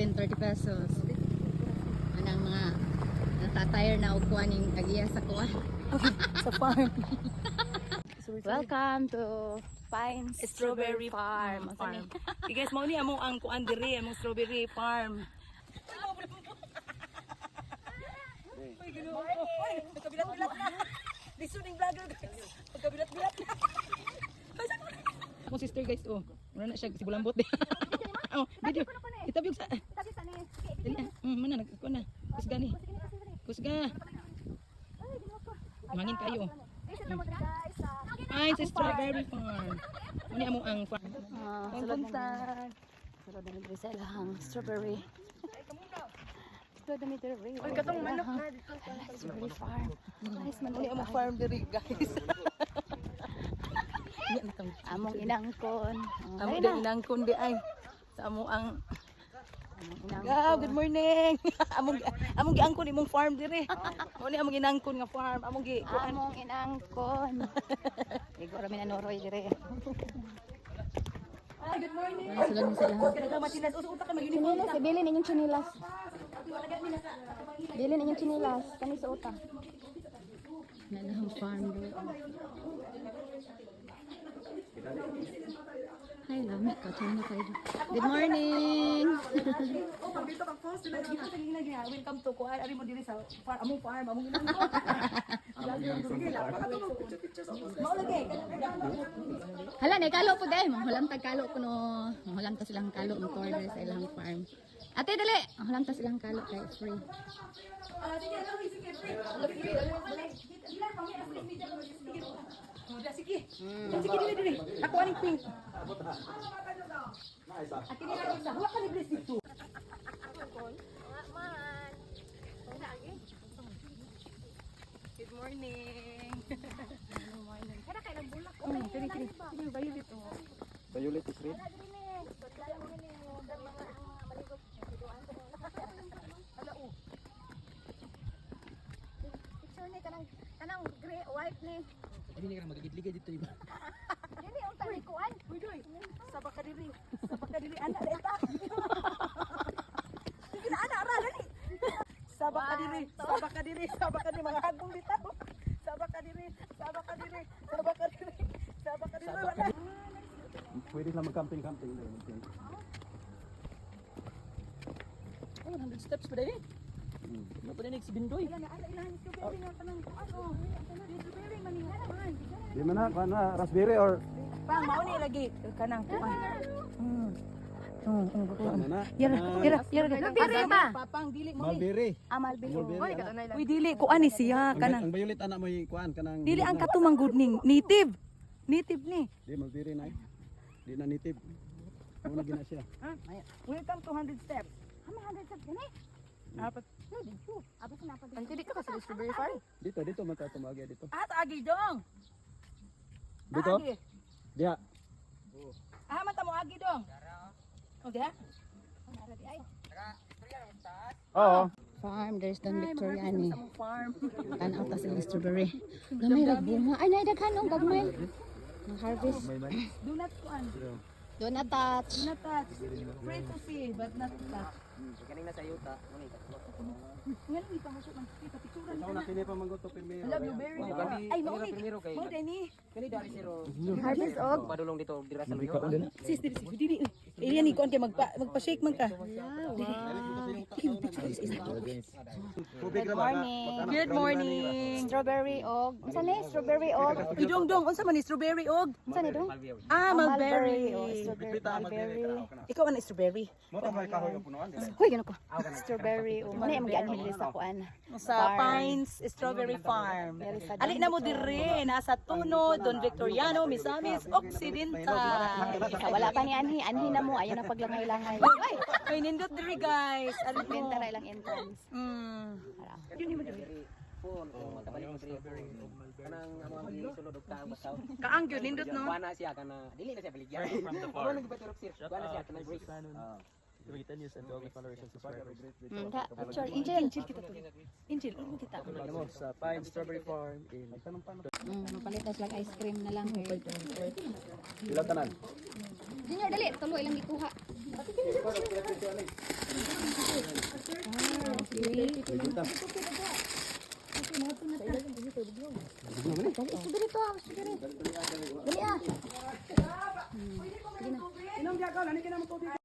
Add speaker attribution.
Speaker 1: Strawberry 30 pesos. Anang mga natatire na upuan yung agiya sa kuha.
Speaker 2: Sa farm.
Speaker 1: Welcome to Pines
Speaker 2: Strawberry Farm. Okay, guys, mo ni among ang kuan diri, among strawberry farm. Uy, ginoo. Uy, nagkabilat-bilat na. Listening vlogger guys. Nagkabilat-bilat na. Akong sister guys, oh. Muna na siya si Bulambot. Oh, video. Itabi sa. Mana nagko na. Kusga ni. Kusga. Mangin kayo. Ay, sa Strawberry Farm. Muna among ang farm.
Speaker 1: Sulod na dito sa ilahang strawberry. Sulod na dito rin.
Speaker 2: Uy, katong manok na dito.
Speaker 1: Strawberry farm. Nice man.
Speaker 2: Muna among farm diri guys.
Speaker 1: Among inangkon.
Speaker 2: Amo din inangkon di ay. Sa amo ang
Speaker 1: Inangkon.
Speaker 2: good morning. among giangkon imong farm diri. Mo ni among inangkon nga farm. Among gi kuan.
Speaker 1: Among inangkon. Igor mi na noroy dire.
Speaker 2: Ay, good morning.
Speaker 1: Sulod na sa ilahang.
Speaker 2: Kada matilas usa ka mag-uniform.
Speaker 1: Chinilas, bilin inyong chinilas. Bilin inyong chinilas. Kani sa uta. Nalahang farm doon. Hi, lamig ka. Turn na kayo. Good morning!
Speaker 2: Oh, pabito kang post dili kita sa ginag niya. Welcome to kuan ari mo diri sa among farm, among inangkon. Mao lagi.
Speaker 1: Hala, na kalo po dahil. Manghulam tag kalo ko no. Manghulam ta silang kalo ng tour sa ilang farm. Ate, dali! Manghulam ta silang kalo kay free.
Speaker 2: Sige. Sige dili. Ako aning pink. Akin ni lagi sa huwag ka ni bless dito. Good morning. Good morning. Kada kay nagbulak ko. Kini. Sige violet oh.
Speaker 3: Violet is red.
Speaker 4: Picture ni kanang gray white ni.
Speaker 3: Hindi na ka magigidligay dito iba.
Speaker 4: Dili ang talikuan.
Speaker 2: Uy, doy. Sabak ka diri. Ana deta. Sige na ana ara dali. Sabak ka diri mga hagong bitaw. Sabak ka diri. Wala.
Speaker 3: Pwede lang mag-camping-camping.
Speaker 2: 100 steps pa dali. Ano pa din si Bindoy?
Speaker 3: Di man na raspberry or
Speaker 2: Pang mao ni lagi kanang kuan.
Speaker 3: ano na?
Speaker 2: Yara.
Speaker 4: Bibili ba?
Speaker 2: Papang dili mo ni.
Speaker 3: Mulberry.
Speaker 2: Amalbili.
Speaker 3: Mulberry.
Speaker 2: Uy dili kuan ni siya kanang.
Speaker 3: Ang violet ana mo yung kuan kanang
Speaker 2: Dili ang katumang good ning native. Native ni.
Speaker 3: Di mulberry na. Di na native. Ano na gina siya?
Speaker 2: Welcome to 100 steps.
Speaker 4: Hama 100 sa gani.
Speaker 2: Apat.
Speaker 4: Apo sa napad.
Speaker 2: Ang dili ka sa strawberry farm.
Speaker 3: Dito man ta tumagi dito.
Speaker 2: Agi dong.
Speaker 3: Dito?
Speaker 2: Agi.
Speaker 3: Diha.
Speaker 2: Mata mo agi dong. O diha?
Speaker 3: Oo.
Speaker 1: Farm, there's Don Victoriani.
Speaker 2: Sa mong farm.
Speaker 1: Tanaw ta silang strawberry. Gamay ragbunga. Ay, naidaghan ang gagmay. Mag-harvest.
Speaker 2: Do not kuan.
Speaker 1: Do not touch.
Speaker 2: Do not touch. Free to see but not touch.
Speaker 3: Kanina sa yuta.
Speaker 2: Ngayon ni pangasok ng kita picturean
Speaker 3: Ikaw na kini pa manggoto primero.
Speaker 2: Love you very much. Ay mao ni. Mao deni.
Speaker 5: Kani dari siro.
Speaker 1: Harvest og.
Speaker 5: Padulong dito dira sa
Speaker 3: Ikaw
Speaker 5: luyo.
Speaker 3: din.
Speaker 2: Sis dili. Area ni kon kay magpa-shake man ka.
Speaker 3: Tubig
Speaker 1: Good
Speaker 3: na ba?
Speaker 1: morning.
Speaker 2: Good morning.
Speaker 1: Strawberry og. Unsa ni? Strawberry og.
Speaker 2: Idong dong unsa man ni strawberry og?
Speaker 1: Unsa ni dong?
Speaker 2: Mulberry.
Speaker 1: Oh, strawberry. Mulberry.
Speaker 2: Ikaw an strawberry.
Speaker 3: Mo ta may kahoy ang punuan dili.
Speaker 1: Hoy, gano ko. Strawberry. Muna yung mag-anhilis sa kuan.
Speaker 2: Sa Pines Strawberry Farm. Ali na mo dire nasa Tuno, Don Victoriano, Misamis Occidental.
Speaker 1: Wala pa ni Anhi. Anhi na mo. Ayaw na paglangay-langay.
Speaker 2: Ay, may nindot dire guys. Ali mo.
Speaker 1: Benta ra ilang entrance. Para.
Speaker 5: Phone kung matabalik mo strawberry. Kanang amo ang sulod og kaang basaw.
Speaker 2: Kaang gyud nindot no.
Speaker 5: Kuha na siya kana dili na siya baligyan. Amo nang gipaturok sir. Kuha na siya kana break.
Speaker 1: Da, picture. Angel.
Speaker 2: Injil, ano kita?
Speaker 3: Sa Pine Strawberry Farm in
Speaker 1: Mapalitas lang ice cream na lang.
Speaker 3: Ilang tanan?
Speaker 1: Junior, dali. Tuloy lang ikuha.
Speaker 3: Kita.
Speaker 1: Dali to, dali. Dali ah.
Speaker 2: Inom diya ka, lani ka na mo tubig.